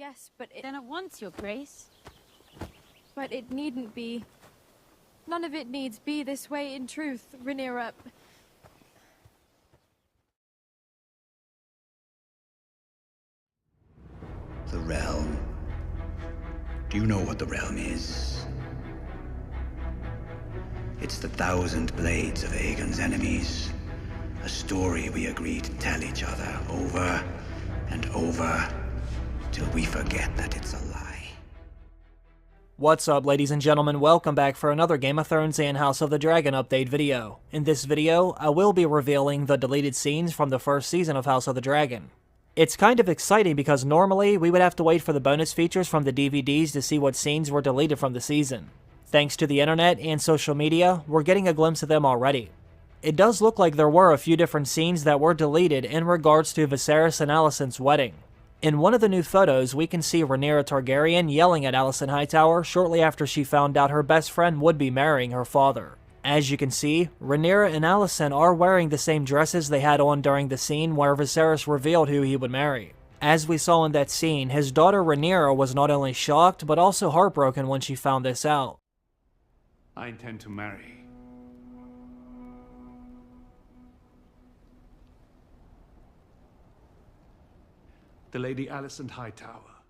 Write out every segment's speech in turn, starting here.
Yes, but Then at once, your grace. But it needn't be. None of it needs be this way in truth, Rhaenyra. The realm. Do you know what the realm is? It's the 1,000 blades of Aegon's enemies. A story we agree to tell each other over and over till we forget that it's a lie. What's up, ladies and gentlemen? Welcome back for another Game of Thrones and House of the Dragon update video. In this video, I will be revealing the deleted scenes from the first season of House of the Dragon. It's kind of exciting because normally we would have to wait for the bonus features from the DVDs to see what scenes were deleted from the season. Thanks to the internet and social media, we're getting a glimpse of them already. It does look like there were a few different scenes that were deleted in regards to Viserys and Alicent's wedding. In one of the new photos, we can see Rhaenyra Targaryen yelling at Alicent Hightower shortly after she found out her best friend would be marrying her father. As you can see, Rhaenyra and Alicent are wearing the same dresses they had on during the scene where Viserys revealed who he would marry. As we saw in that scene, his daughter Rhaenyra was not only shocked, but also heartbroken when she found this out. I intend to marry the Lady Alicent Hightower.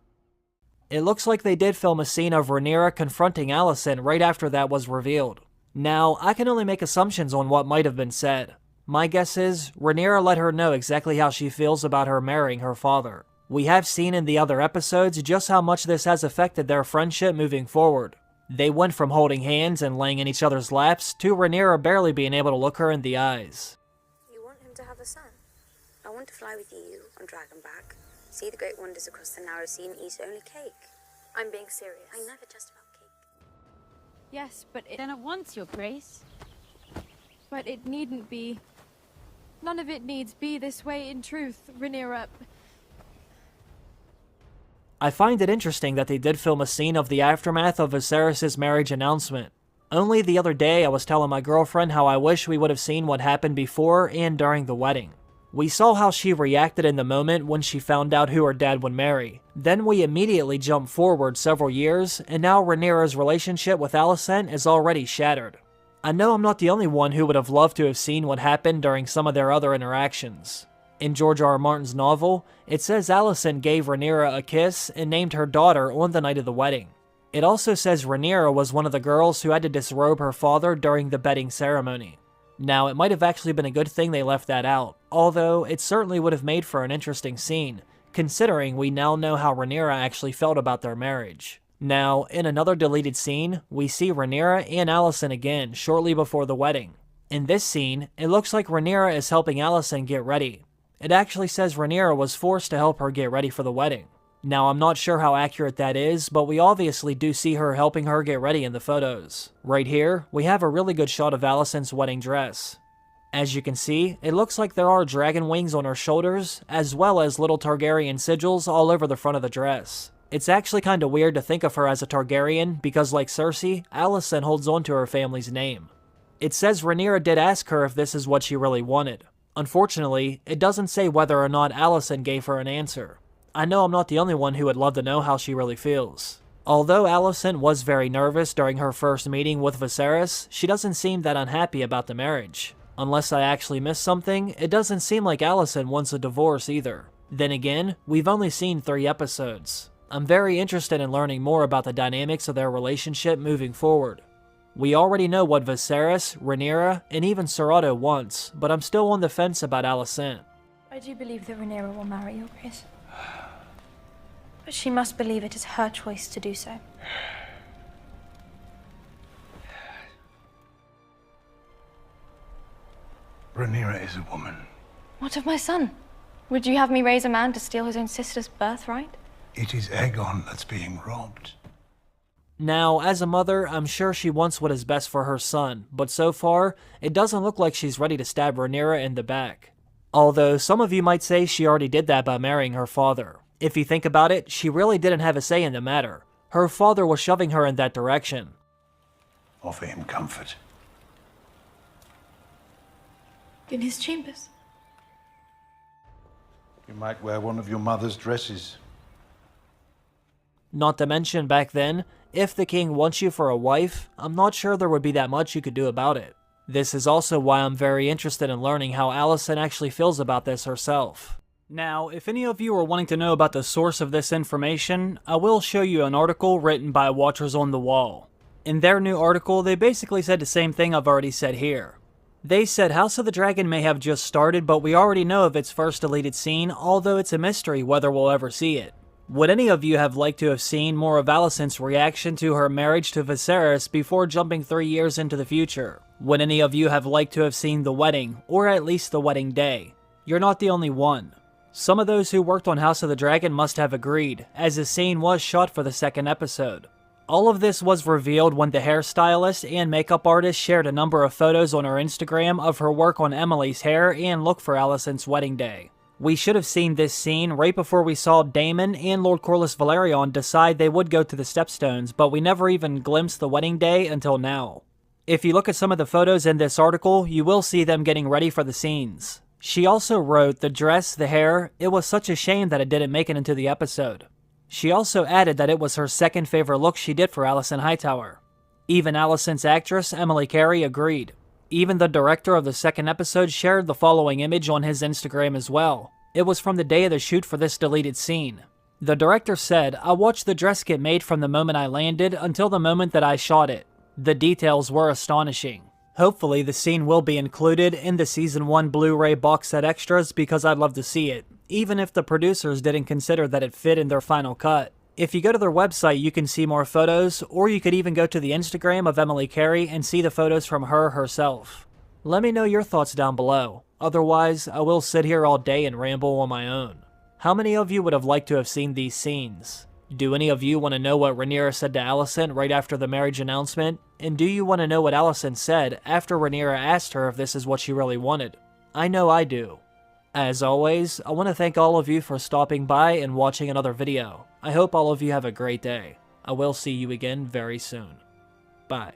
It looks like they did film a scene of Rhaenyra confronting Alicent right after that was revealed. Now, I can only make assumptions on what might have been said. My guess is, Rhaenyra let her know exactly how she feels about her marrying her father. We have seen in the other episodes just how much this has affected their friendship moving forward. They went from holding hands and laying in each other's laps to Rhaenyra barely being able to look her in the eyes. You want him to have a son? I want to fly with you on Dragonback, see the great wonders across the narrow sea and eat only cake. I'm being serious. I never just about cake. Yes, but Then at once, your grace. But it needn't be. None of it needs be this way in truth, Rhaenyra. I find it interesting that they did film a scene of the aftermath of Viserys' marriage announcement. Only the other day I was telling my girlfriend how I wish we would have seen what happened before and during the wedding. We saw how she reacted in the moment when she found out who her dad would marry. Then we immediately jumped forward several years, and now Rhaenyra's relationship with Alicent is already shattered. I know I'm not the only one who would have loved to have seen what happened during some of their other interactions. In George R. R. Martin's novel, it says Alicent gave Rhaenyra a kiss and named her daughter on the night of the wedding. It also says Rhaenyra was one of the girls who had to disrobe her father during the bedding ceremony. Now, it might have actually been a good thing they left that out, although it certainly would have made for an interesting scene, considering we now know how Rhaenyra actually felt about their marriage. Now, in another deleted scene, we see Rhaenyra and Alicent again shortly before the wedding. In this scene, it looks like Rhaenyra is helping Alicent get ready. It actually says Rhaenyra was forced to help her get ready for the wedding. Now, I'm not sure how accurate that is, but we obviously do see her helping her get ready in the photos. Right here, we have a really good shot of Alicent's wedding dress. As you can see, it looks like there are dragon wings on her shoulders, as well as little Targaryen sigils all over the front of the dress. It's actually kinda weird to think of her as a Targaryen, because like Cersei, Alicent holds on to her family's name. It says Rhaenyra did ask her if this is what she really wanted. Unfortunately, it doesn't say whether or not Alicent gave her an answer. I know I'm not the only one who would love to know how she really feels. Although Alicent was very nervous during her first meeting with Viserys, she doesn't seem that unhappy about the marriage. Unless I actually missed something, it doesn't seem like Alicent wants a divorce either. Then again, we've only seen 3 episodes. I'm very interested in learning more about the dynamics of their relationship moving forward. We already know what Viserys, Rhaenyra, and even Ser Otto wants, but I'm still on the fence about Alicent. I do believe that Rhaenyra will marry your grace. But she must believe it is her choice to do so. Rhaenyra is a woman. What of my son? Would you have me raise a man to steal his own sister's birthright? It is Aegon that's being robbed. Now, as a mother, I'm sure she wants what is best for her son, but so far, it doesn't look like she's ready to stab Rhaenyra in the back. Although, some of you might say she already did that by marrying her father. If you think about it, she really didn't have a say in the matter. Her father was shoving her in that direction. Offer him comfort. In his chambers. You might wear one of your mother's dresses. Not to mention, back then, if the king wants you for a wife, I'm not sure there would be that much you could do about it. This is also why I'm very interested in learning how Alicent actually feels about this herself. Now, if any of you are wanting to know about the source of this information, I will show you an article written by Watchers on the Wall. In their new article, they basically said the same thing I've already said here. They said House of the Dragon may have just started, but we already know of its first deleted scene, although it's a mystery whether we'll ever see it. Would any of you have liked to have seen more of Alicent's reaction to her marriage to Viserys before jumping 3 years into the future? Would any of you have liked to have seen the wedding, or at least the wedding day? You're not the only one. Some of those who worked on House of the Dragon must have agreed, as the scene was shot for the second episode. All of this was revealed when the hairstylist and makeup artist shared a number of photos on her Instagram of her work on Emily's hair and look for Alicent's wedding day. We should have seen this scene right before we saw Daemon and Lord Corlys Velaryon decide they would go to the Stepstones, but we never even glimpsed the wedding day until now. If you look at some of the photos in this article, you will see them getting ready for the scenes. She also wrote, the dress, the hair, it was such a shame that it didn't make it into the episode. She also added that it was her second favorite look she did for Alicent Hightower. Even Alicent's actress, Emily Carey, agreed. Even the director of the second episode shared the following image on his Instagram as well. It was from the day of the shoot for this deleted scene. The director said, I watched the dress get made from the moment I landed until the moment that I shot it. The details were astonishing. Hopefully the scene will be included in the Season 1 Blu-ray box set extras because I'd love to see it, even if the producers didn't consider that it fit in their final cut. If you go to their website, you can see more photos, or you could even go to the Instagram of Emily Carey and see the photos from her herself. Let me know your thoughts down below. Otherwise, I will sit here all day and ramble on my own. How many of you would have liked to have seen these scenes? Do any of you want to know what Rhaenyra said to Alicent right after the marriage announcement? And do you want to know what Alicent said after Rhaenyra asked her if this is what she really wanted? I know I do. As always, I want to thank all of you for stopping by and watching another video. I hope all of you have a great day. I will see you again very soon. Bye.